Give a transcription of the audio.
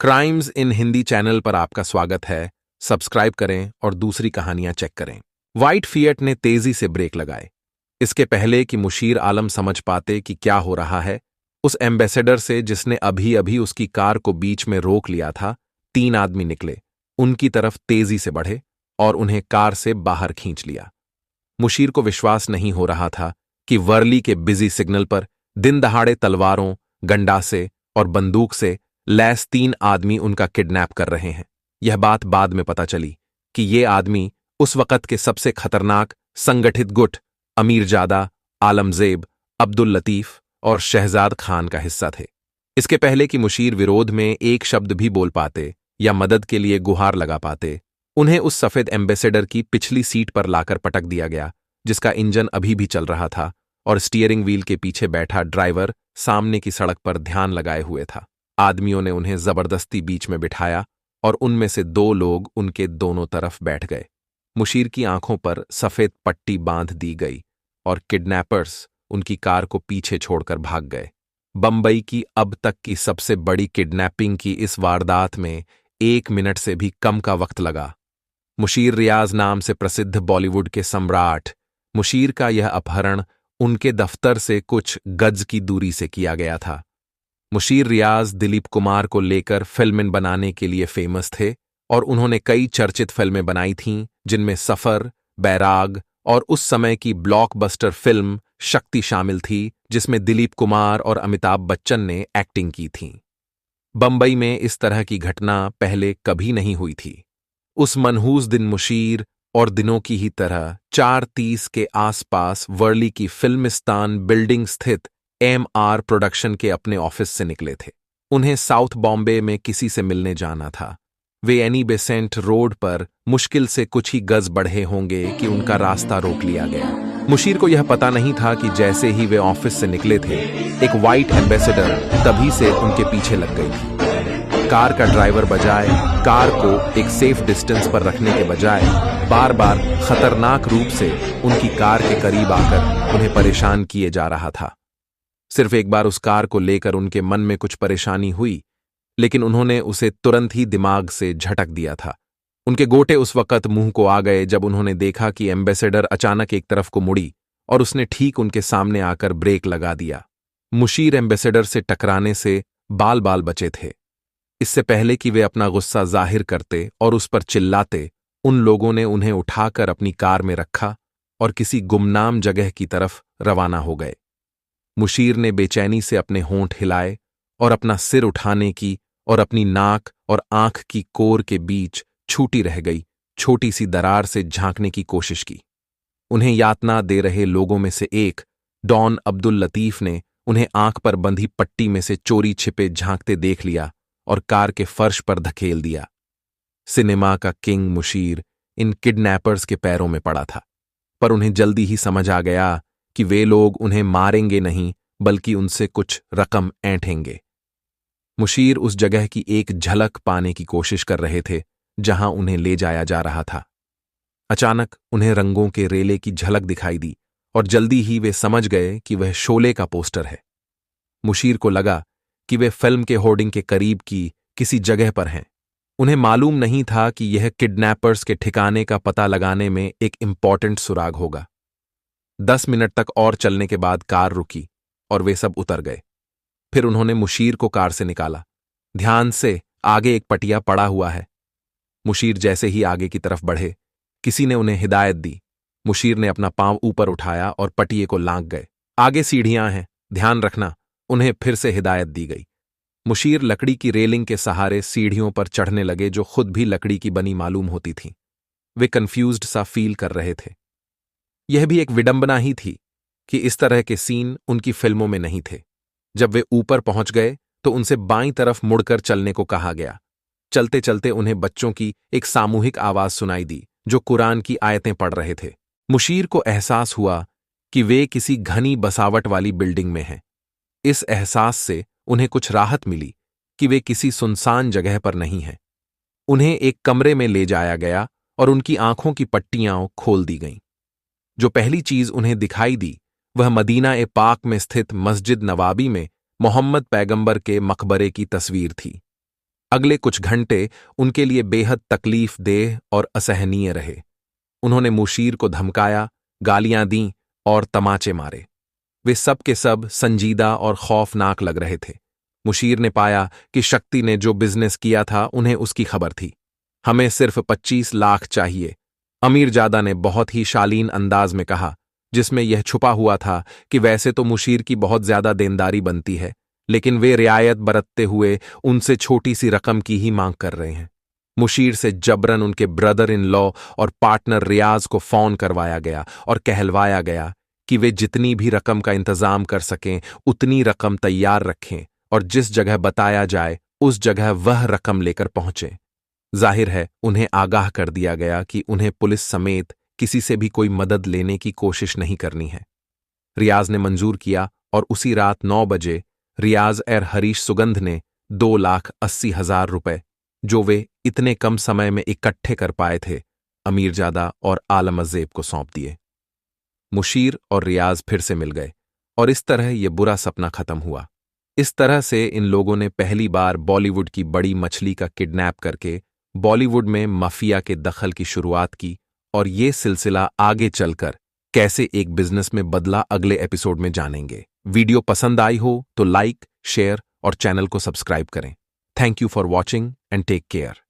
Crimes इन Hindi channel पर आपका स्वागत है। सब्सक्राइब करें और दूसरी कहानियां चेक करें। व्हाइट फिएट ने तेजी से ब्रेक लगाए। इसके पहले कि मुशीर आलम समझ पाते कि क्या हो रहा है, उस एम्बेसडर से जिसने अभी अभी उसकी कार को बीच में रोक लिया था, 3 आदमी निकले, उनकी तरफ तेजी से बढ़े और उन्हें कार से बाहर खींच लिया। मुशीर को विश्वास नहीं हो रहा था कि वर्ली के बिजी सिग्नल पर दिन दहाड़े तलवारों, गंडासे और बंदूक से लैस 3 आदमी उनका किडनैप कर रहे हैं। यह बात बाद में पता चली कि ये आदमी उस वक़्त के सबसे खतरनाक संगठित गुट अमीरजादा, आलमजेब, अब्दुल लतीफ और शहजाद खान का हिस्सा थे। इसके पहले कि मुशीर विरोध में एक शब्द भी बोल पाते या मदद के लिए गुहार लगा पाते, उन्हें उस सफेद एम्बेसडर की पिछली सीट पर लाकर पटक दिया गया, जिसका इंजन अभी भी चल रहा था और स्टीयरिंग व्हील के पीछे बैठा ड्राइवर सामने की सड़क पर ध्यान लगाए हुए था। आदमियों ने उन्हें जबरदस्ती बीच में बिठाया और उनमें से 2 लोग उनके दोनों तरफ बैठ गए। मुशीर की आंखों पर सफेद पट्टी बांध दी गई और किडनैपर्स उनकी कार को पीछे छोड़कर भाग गए। बंबई की अब तक की सबसे बड़ी किडनैपिंग की इस वारदात में 1 मिनट से भी कम का वक्त लगा। मुशीर रियाज नाम से प्रसिद्ध बॉलीवुड के सम्राट मुशीर का यह अपहरण उनके दफ्तर से कुछ गज की दूरी से किया गया था। मुशीर रियाज दिलीप कुमार को लेकर फिल्में बनाने के लिए फेमस थे और उन्होंने कई चर्चित फिल्में बनाई थीं, जिनमें सफर, बैराग और उस समय की ब्लॉकबस्टर फिल्म शक्ति शामिल थी, जिसमें दिलीप कुमार और अमिताभ बच्चन ने एक्टिंग की थी। बंबई में इस तरह की घटना पहले कभी नहीं हुई थी। उस मनहूस दिन मुशीर और दिनों की ही तरह 4:30 के आसपास वर्ली की फिल्मिस्तान बिल्डिंग स्थित MR प्रोडक्शन के अपने ऑफिस से निकले थे। उन्हें साउथ बॉम्बे में किसी से मिलने जाना था। वे एनी बेसेंट रोड पर मुश्किल से कुछ ही गज बढ़े होंगे कि उनका रास्ता रोक लिया गया। मुशीर को यह पता नहीं था कि जैसे ही वे ऑफिस से निकले थे, एक व्हाइट एम्बेसडर तभी से उनके पीछे लग गई थी। कार का ड्राइवर बजाय कार को एक सेफ डिस्टेंस पर रखने के बजाय बार बार खतरनाक रूप से उनकी कार के करीब आकर उन्हें परेशान किए जा रहा था। सिर्फ एक बार उस कार को लेकर उनके मन में कुछ परेशानी हुई, लेकिन उन्होंने उसे तुरंत ही दिमाग से झटक दिया था। उनके गोटे उस वक़्त मुंह को आ गए जब उन्होंने देखा कि एम्बेसडर अचानक एक तरफ को मुड़ी और उसने ठीक उनके सामने आकर ब्रेक लगा दिया। मुशीर एम्बेसडर से टकराने से बाल बाल बचे थे। इससे पहले कि वे अपना गुस्सा जाहिर करते और उस पर चिल्लाते, उन लोगों ने उन्हें उठाकर अपनी कार में रखा और किसी गुमनाम जगह की तरफ रवाना हो गए। मुशीर ने बेचैनी से अपने होंठ हिलाए और अपना सिर उठाने की और अपनी नाक और आंख की कोर के बीच छूटी रह गई छोटी सी दरार से झांकने की कोशिश की। उन्हें यातना दे रहे लोगों में से एक, डॉन अब्दुल लतीफ ने उन्हें आंख पर बंधी पट्टी में से चोरी छिपे झांकते देख लिया और कार के फर्श पर धकेल दिया। सिनेमा का किंग मुशीर इन किडनैपर्स के पैरों में पड़ा था, पर उन्हें जल्दी ही समझ आ गया कि वे लोग उन्हें मारेंगे नहीं, बल्कि उनसे कुछ रकम ऐंठेंगे। मुशीर उस जगह की एक झलक पाने की कोशिश कर रहे थे जहां उन्हें ले जाया जा रहा था। अचानक उन्हें रंगों के रेले की झलक दिखाई दी और जल्दी ही वे समझ गए कि वह शोले का पोस्टर है। मुशीर को लगा कि वे फिल्म के होर्डिंग के करीब की किसी जगह पर हैं। उन्हें मालूम नहीं था कि यह किडनैपर्स के ठिकाने का पता लगाने में एक इंपॉर्टेंट सुराग होगा। 10 मिनट तक और चलने के बाद कार रुकी और वे सब उतर गए। फिर उन्होंने मुशीर को कार से निकाला। ध्यान से, आगे एक पटिया पड़ा हुआ है। मुशीर जैसे ही आगे की तरफ बढ़े, किसी ने उन्हें हिदायत दी। मुशीर ने अपना पांव ऊपर उठाया और पटिये को लांघ गए। आगे सीढ़ियां हैं, ध्यान रखना, उन्हें फिर से हिदायत दी गई। मुशीर लकड़ी की रेलिंग के सहारे सीढ़ियों पर चढ़ने लगे, जो खुद भी लकड़ी की बनी मालूम होती थीं। वे कंफ्यूज्ड सा फील कर रहे थे। यह भी एक विडंबना ही थी कि इस तरह के सीन उनकी फिल्मों में नहीं थे। जब वे ऊपर पहुंच गए तो उनसे बाईं तरफ मुड़कर चलने को कहा गया। चलते चलते उन्हें बच्चों की एक सामूहिक आवाज सुनाई दी जो कुरान की आयतें पढ़ रहे थे। मुशीर को एहसास हुआ कि वे किसी घनी बसावट वाली बिल्डिंग में हैं। इस एहसास से उन्हें कुछ राहत मिली कि वे किसी सुनसान जगह पर नहीं हैं। उन्हें एक कमरे में ले जाया गया और उनकी आंखों की पट्टियां खोल दी गईं। जो पहली चीज उन्हें दिखाई दी वह मदीना-ए-पाक में स्थित मस्जिद नवाबी में मोहम्मद पैगंबर के मकबरे की तस्वीर थी। अगले कुछ घंटे उनके लिए बेहद तकलीफ देह और असहनीय रहे। उन्होंने मुशीर को धमकाया, गालियां दीं और तमाचे मारे। वे सब के सब संजीदा और खौफनाक लग रहे थे। मुशीर ने पाया कि शक्ति ने जो बिजनेस किया था उन्हें उसकी खबर थी। हमें सिर्फ 25 लाख चाहिए, अमीरजादा ने बहुत ही शालीन अंदाज में कहा, जिसमें यह छुपा हुआ था कि वैसे तो मुशीर की बहुत ज्यादा देनदारी बनती है, लेकिन वे रियायत बरतते हुए उनसे छोटी सी रकम की ही मांग कर रहे हैं। मुशीर से जबरन उनके ब्रदर इन लॉ और पार्टनर रियाज को फोन करवाया गया और कहलवाया गया कि वे जितनी भी रकम का इंतजाम कर सकें उतनी रकम तैयार रखें और जिस जगह बताया जाए उस जगह वह रकम लेकर पहुंचें। जाहिर है उन्हें आगाह कर दिया गया कि उन्हें पुलिस समेत किसी से भी कोई मदद लेने की कोशिश नहीं करनी है। रियाज ने मंजूर किया और उसी रात 9 बजे रियाज और हरीश सुगंध ने 2,80,000 रुपए, जो वे इतने कम समय में इकट्ठे कर पाए थे, अमीरजादा और आलम अज़ेब को सौंप दिए। मुशीर और रियाज फिर से मिल गए और इस तरह यह बुरा सपना खत्म हुआ। इस तरह से इन लोगों ने पहली बार बॉलीवुड की बड़ी मछली का किडनैप करके बॉलीवुड में माफिया के दखल की शुरुआत की और ये सिलसिला आगे चलकर कैसे एक बिजनेस में बदला अगले एपिसोड में जानेंगे। वीडियो पसंद आई हो तो लाइक, शेयर और चैनल को सब्सक्राइब करें। Thank you for watching and take care.